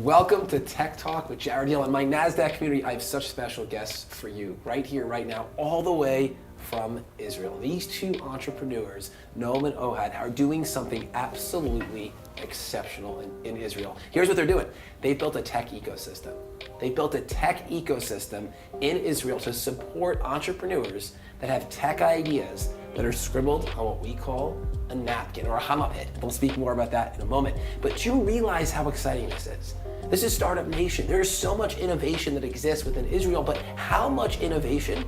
Welcome to Tech Talk with Jared Yellin. My NASDAQ community, I have such special guests for you right here, right now, all the way from Israel. These two entrepreneurs, Noam and Ohad, are doing something absolutely exceptional in Israel. Here's what they're doing. They built a tech ecosystem. They built a tech ecosystem in Israel to support entrepreneurs that have tech ideas that are scribbled on what we call a napkin or a hamapit. We'll speak more about that in a moment. But you realize how exciting this is. This is Startup Nation. There is so much innovation that exists within Israel, but how much innovation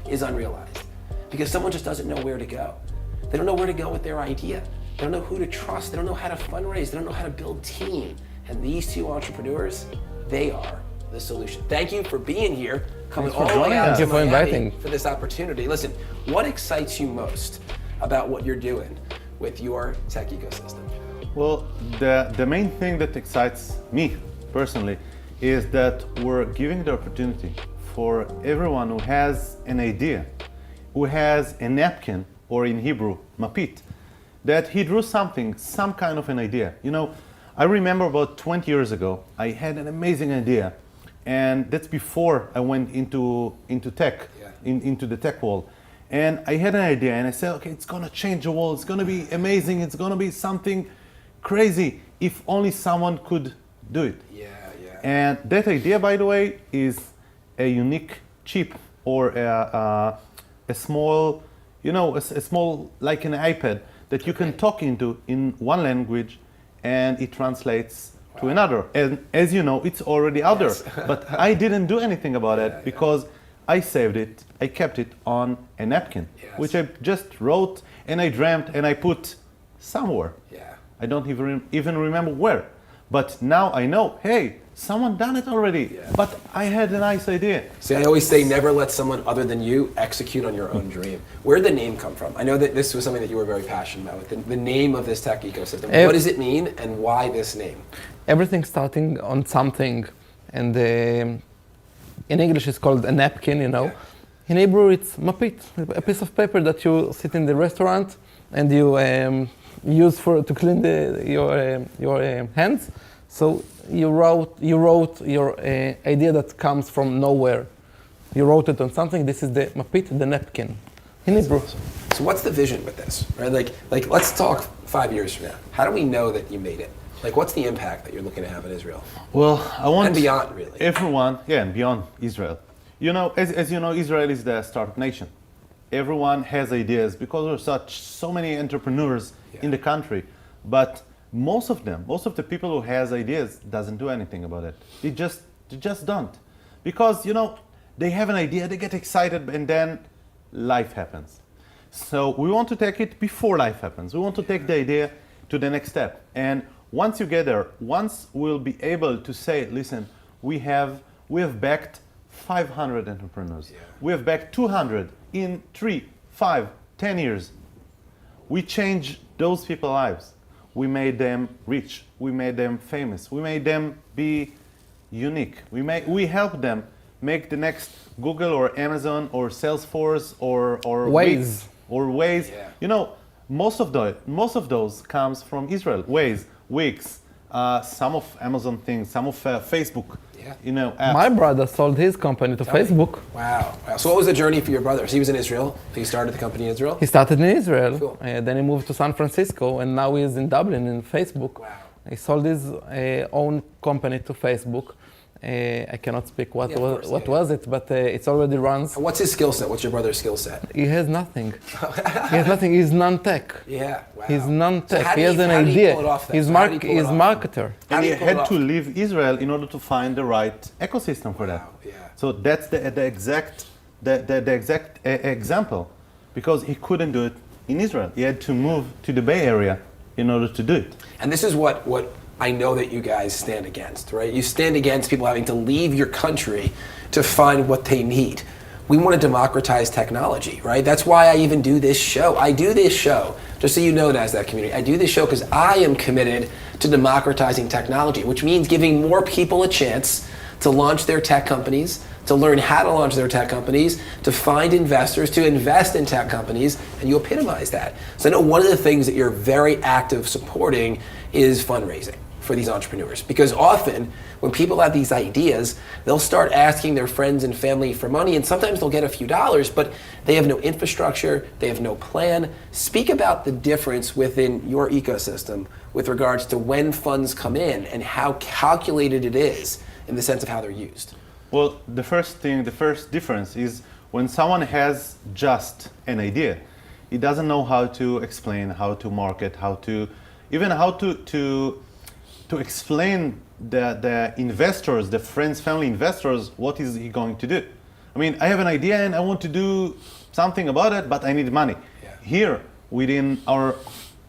is unrealized? Because someone just doesn't know where to go. They don't know where to go with their idea. They don't know who to trust. They don't know how to fundraise. They don't know how to build team. And these two entrepreneurs, they are the solution. Thank you for being here, coming all the way out to Miami for this opportunity. Listen, what excites you most about what you're doing with your tech ecosystem? Well, the main thing that excites me personally is that we're giving the opportunity for everyone who has an idea, who has a napkin, or in Hebrew, mapit, that he drew something, some kind of an idea. You know, I remember about 20 years ago, I had an amazing idea, and that's before I went into tech, into the tech world. And I had an idea, and I said, okay, it's gonna change the world, it's gonna be amazing, it's gonna be something crazy, if only someone could do it. And that idea, by the way, is a unique chip, or a small, you know, a small, like an iPad, that you can talk into in one language, and it translates to another. And as you know, it's already out there. But I didn't do anything about it because I saved it, I kept it on a napkin, which I just wrote and I dreamt and I put somewhere. I don't even remember where. But now I know, hey, someone done it already, but I had a nice idea. See, I always say never let someone other than you execute on your own dream. Where did the name come from? I know that this was something that you were very passionate about, the name of this tech ecosystem. What does it mean and why this name? Everything starting on something, and in English it's called a napkin, you know. In Hebrew it's mapit, a piece of paper that you sit in the restaurant and you use to clean your hands. So you wrote your idea that comes from nowhere. You wrote it on something. This is the mapit, the napkin, in Hebrew. So what's the vision with this, right? Like let's talk 5 years from now. How do we know that you made it? Like, what's the impact that you're looking to have in Israel? Well, I want and beyond, really. Everyone, and beyond Israel. You know, as you know, Israel is the startup nation. Everyone has ideas because there's so many entrepreneurs in the country, but most of the people who has ideas doesn't do anything about it. They just don't, because you know they have an idea, they get excited, and then life happens. So we want to take it before life happens. We want to take the idea to the next step, and once you get there, once we'll be able to say, listen, we have backed 500 entrepreneurs. We have backed 200 in 3, 5, 10 years. We changed those people's lives. We made them rich. We made them famous. We made them be unique. We helped them make the next Google or Amazon or Salesforce or Waze. You know, most of those comes from Israel. Waze, Wix, some of Amazon things, some of Facebook. You know, apps. My brother sold his company to Facebook. Wow. So what was the journey for your brother? So he was in Israel. So he started the company in Israel? He started in Israel. Cool. Then he moved to San Francisco, and now he's in Dublin in Facebook. Wow. He sold his own company to Facebook. I cannot speak what was it, but it already runs. And what's his skill set? What's your brother's skill set? He has nothing. He's non-tech. Wow. He's non-tech. So he has an idea. He's marketer. And he had to leave Israel in order to find the right ecosystem for that. So that's the exact example, because he couldn't do it in Israel. He had to move to the Bay Area in order to do it. And this is what I know that you guys stand against, right? You stand against people having to leave your country to find what they need. We want to democratize technology, right? That's why I even do this show. I do this show, just so you know, NASDAQ community, I do this show because I am committed to democratizing technology, which means giving more people a chance to launch their tech companies, to learn how to launch their tech companies, to find investors, to invest in tech companies, and you epitomize that. So I know one of the things that you're very active supporting is fundraising. for these entrepreneurs? Because often when people have these ideas, they'll start asking their friends and family for money, and sometimes they'll get a few dollars, but they have no infrastructure, they have no plan. Speak about the difference within your ecosystem with regards to when funds come in and how calculated it is in the sense of how they're used. Well, the first difference is when someone has just an idea, he doesn't know how to explain, how to market, how to explain the investors, the friends, family investors, what is he going to do? I mean, I have an idea and I want to do something about it, but I need money. Yeah. Here, within our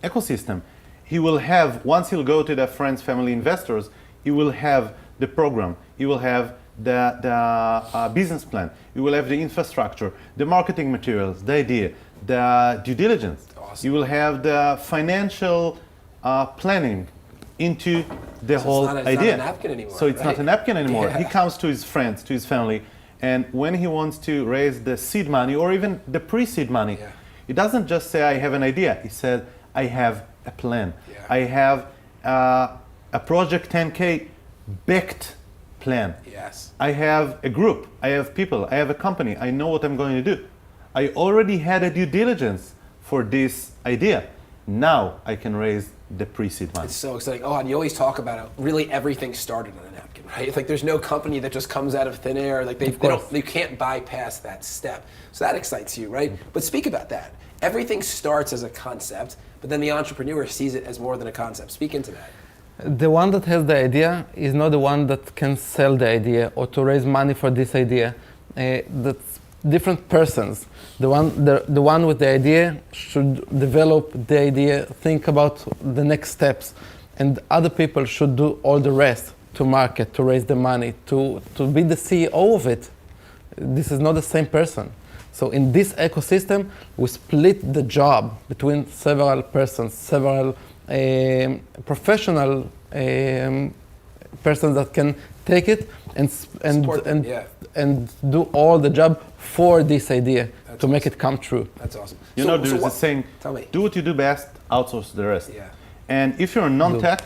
ecosystem, he will have, once he'll go to the friends, family investors, he will have the program, he will have the business plan, he will have the infrastructure, the marketing materials, the idea, the due diligence. Awesome. You will have the financial planning into the whole idea. It's not a napkin anymore. So it's not a napkin anymore. Yeah. He comes to his friends, to his family, and when he wants to raise the seed money or even the pre-seed money, Yeah. he doesn't just say, I have an idea. He said, I have a plan. Yeah. I have a Project 10K backed plan. Yes. I have a group, I have people, I have a company, I know what I'm going to do. I already had a due diligence for this idea. Now I can raise the pre-seed money. It's so exciting. Oh, and you always talk about it. Really, everything started on a napkin, right? It's like there's no company that just comes out of thin air. Like they can't bypass that step. So that excites you, right? But speak about that. Everything starts as a concept, but then the entrepreneur sees it as more than a concept. Speak into that. The one that has the idea is not the one that can sell the idea or to raise money for this idea. That's different persons. The one with the idea should develop the idea, think about the next steps, and other people should do all the rest to market, to raise the money, to be the CEO of it. This is not the same person. So in this ecosystem, we split the job between several persons, several professional persons that can take it and do all the job for this idea. That's to make it come true. That's awesome. You know, there's a saying, do what you do best, outsource the rest. Yeah. And if you're non-tech,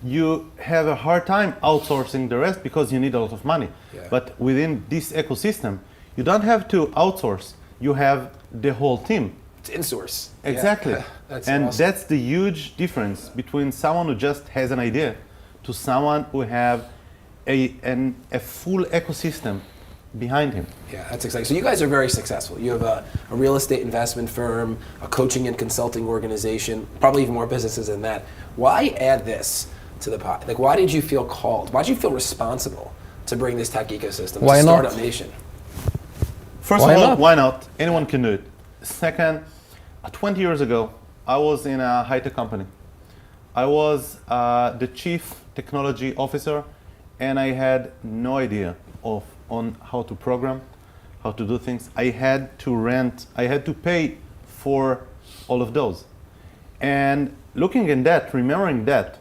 you have a hard time outsourcing the rest because you need a lot of money. Yeah. But within this ecosystem, you don't have to outsource. You have the whole team. It's in-source. Exactly. Yeah. That's and awesome. that's the huge difference between someone who just has an idea to someone who have a full ecosystem behind him. Yeah, that's exciting. So you guys are very successful. You have a real estate investment firm, a coaching and consulting organization, probably even more businesses than that. Why add this to the pot? Like, why did you feel called? Why did you feel responsible to bring this tech ecosystem to Startup Nation? First of all, why not? Anyone can do it. Second, 20 years ago, I was in a high-tech company. I was the chief technology officer, and I had no idea on how to program, how to do things. I had to pay for all of those. And looking in that, remembering that,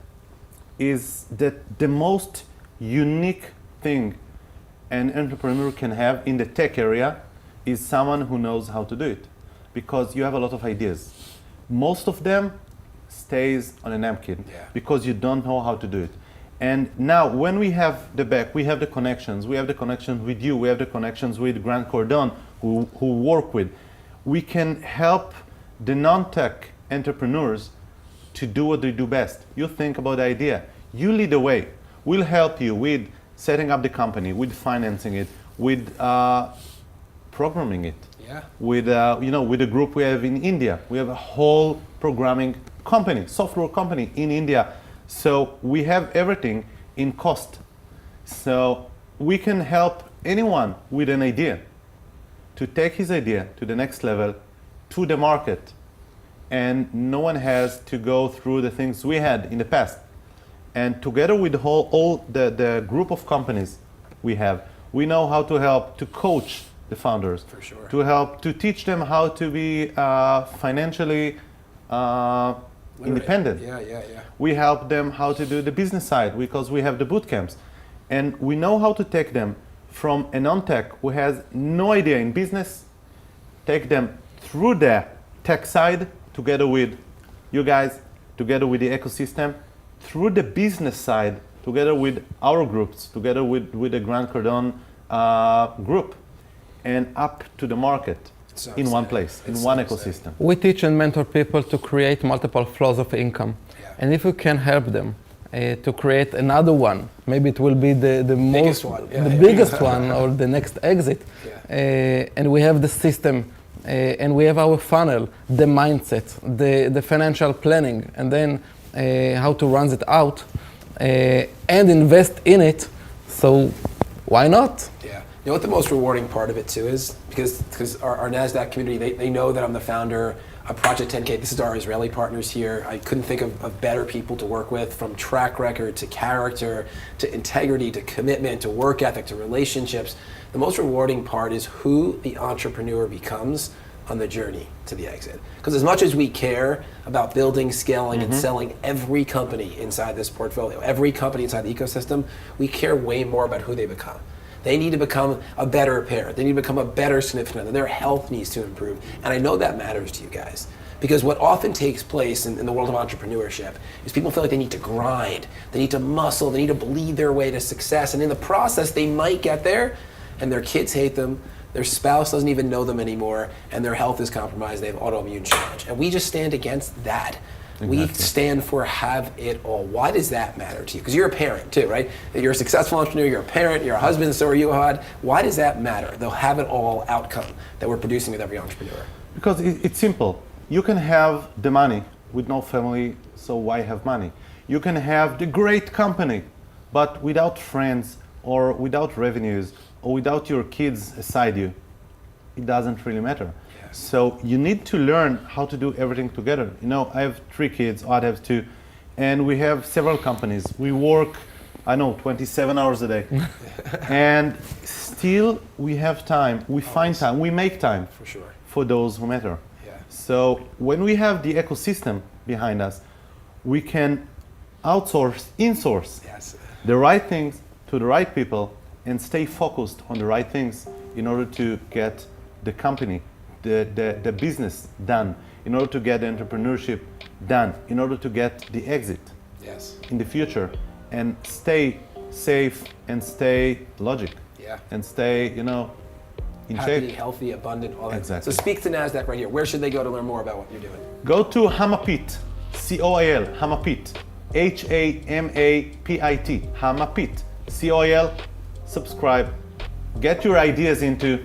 is that the most unique thing an entrepreneur can have in the tech area is someone who knows how to do it. Because you have a lot of ideas. Most of them stays on a napkin because you don't know how to do it. And now when we have the back, we have the connections. We have the connections with you. We have the connections with Grant Cardone, who work with. We can help the non-tech entrepreneurs to do what they do best. You think about the idea. You lead the way. We'll help you with setting up the company, with financing it, with programming it. Yeah. With with the group we have in India. We have a whole programming company, software company in India. So we have everything in cost. So we can help anyone with an idea to take his idea to the next level, to the market. And no one has to go through the things we had in the past. And together with all the group of companies we have, we know how to help to coach the founders, for sure, to help to teach them how to be financially independent. Yeah. We help them how to do the business side because we have the boot camps. And we know how to take them from a non-tech who has no idea in business, take them through the tech side together with you guys, together with the ecosystem, through the business side, together with our groups, together with the Grant Cardone group, and up to the market So in one exciting. place, in It's one so ecosystem. We teach and mentor people to create multiple flows of income. Yeah. And if you can help them to create another one, maybe it will be the Biggest most, one, yeah, the yeah. biggest one or the next exit. Yeah. And we have the system and we have our funnel, the mindset, the financial planning, and then how to run it out and invest in it. So why not? Yeah. You know what the most rewarding part of it too is? Because our NASDAQ community, they know that I'm the founder of Project 10K. This is our Israeli partners here. I couldn't think of better people to work with, from track record to character to integrity to commitment to work ethic to relationships. The most rewarding part is who the entrepreneur becomes on the journey to the exit. Because as much as we care about building, scaling, and selling every company inside this portfolio, every company inside the ecosystem, we care way more about who they become. They need to become a better parent. They need to become a better significant other. Their health needs to improve. And I know that matters to you guys. Because what often takes place in the world of entrepreneurship is people feel like they need to grind, they need to muscle, they need to bleed their way to success. And in the process, they might get there, and their kids hate them, their spouse doesn't even know them anymore, and their health is compromised, they have autoimmune challenge. And we just stand against that. We stand for have it all. Why does that matter to you? Because you're a parent too, right? You're a successful entrepreneur, you're a parent, you're a husband, so are you, Ohad. Why does that matter, the have it all outcome that we're producing with every entrepreneur? Because it's simple. You can have the money with no family, so why have money? You can have the great company, but without friends or without revenues or without your kids aside you, it doesn't really matter. Yes. So you need to learn how to do everything together. You know, I have 3 kids, Ohad has 2, and we have several companies. We work, 27 hours a day. And still we have time, we find time, we make time For sure. for those who matter. Yeah. So when we have the ecosystem behind us, we can insource Yes. the right things to the right people and stay focused on the right things in order to get the company, the business done, in order to get the entrepreneurship done, in order to get the exit Yes. in the future, and stay safe and stay logic Yeah. and stay, in Happy, shape. healthy, abundant, all that. Exactly. So speak to NASDAQ right here. Where should they go to learn more about what you're doing? Go to Hamapit, COIL, Hamapit, HAMAPIT, Hamapit, COIL, subscribe, get your ideas into,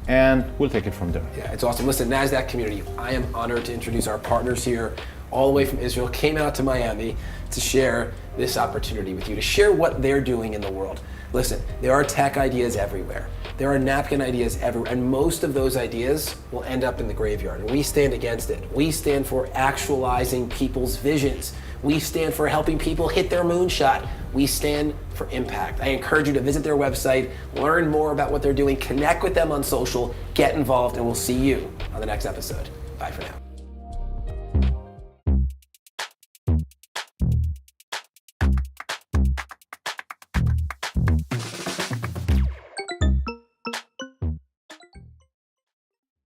and we'll take it from there. Yeah, it's awesome. Listen, NASDAQ community, I am honored to introduce our partners here, all the way from Israel, came out to Miami to share this opportunity with you, to share what they're doing in the world. Listen, there are tech ideas everywhere. There are napkin ideas everywhere, and most of those ideas will end up in the graveyard, and we stand against it. We stand for actualizing people's visions. We stand for helping people hit their moonshot. We stand for impact. I encourage you to visit their website, learn more about what they're doing, connect with them on social, get involved, and we'll see you on the next episode. Bye for now.